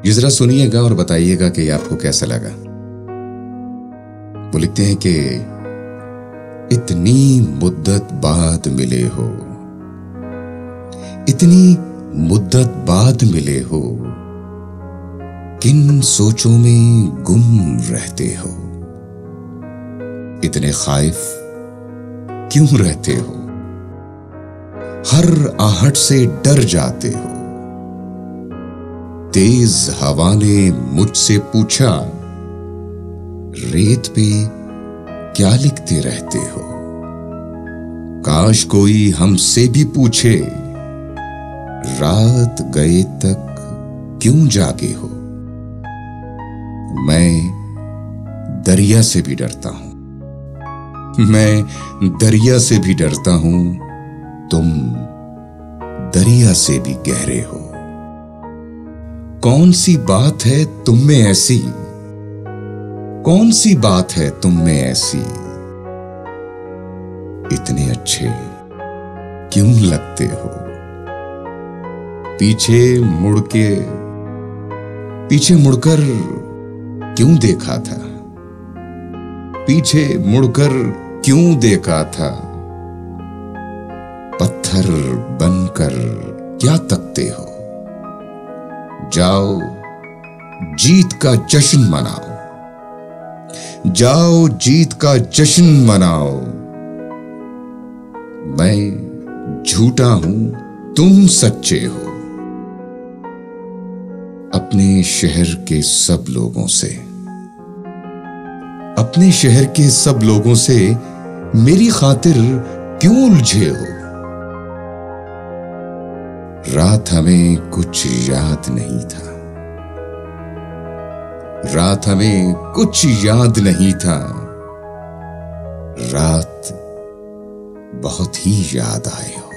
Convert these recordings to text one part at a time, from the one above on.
ये जरा सुनिएगा और बताइएगा कि आपको कैसा लगा। वो लिखते हैं कि इतनी मुद्दत बाद मिले हो, इतनी मुद्दत बाद मिले हो, किन सोचों में गुम रहते हो, इतने खाइफ क्यों रहते हो, हर आहट से डर जाते हो। तेज हवा ने मुझसे पूछा, रेत पे क्या लिखते रहते हो। काश कोई हमसे भी पूछे, रात गए तक क्यों जागे हो। मैं दरिया से भी डरता हूं, मैं दरिया से भी डरता हूं, तुम दरिया से भी गहरे हो। कौन सी बात है तुम में ऐसी, कौन सी बात है तुम में ऐसी, इतने अच्छे क्यों लगते हो। पीछे मुड़कर क्यों देखा था, पीछे मुड़कर क्यों देखा था। पत्थर बनकर क्या तकते हो। जाओ जीत का जश्न मनाओ, जाओ जीत का जश्न मनाओ। मैं झूठा हूं, तुम सच्चे हो। अपने शहर के सब लोगों से, अपने शहर के सब लोगों से मेरी खातिर क्यों उलझे हो। रात हमें कुछ याद नहीं था, रात हमें कुछ याद नहीं था, रात बहुत ही याद आए हो।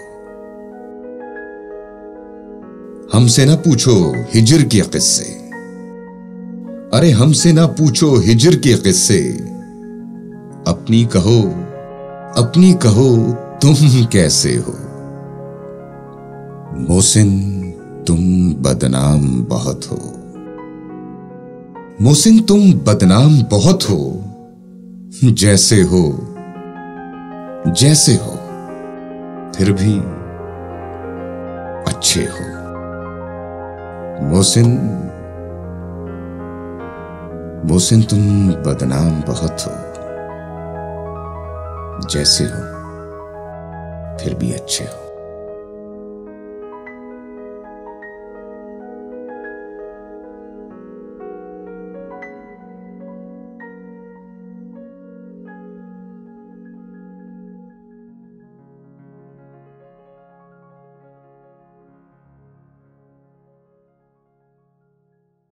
हमसे ना पूछो हिजर के किस्से, अरे हमसे ना पूछो हिजर के किस्से। अपनी कहो तुम कैसे हो। मोहसिन तुम बदनाम बहुत हो, मोहसिन तुम बदनाम बहुत हो। जैसे हो फिर भी अच्छे हो। मोहसिन तुम बदनाम बहुत हो, जैसे हो फिर भी अच्छे हो।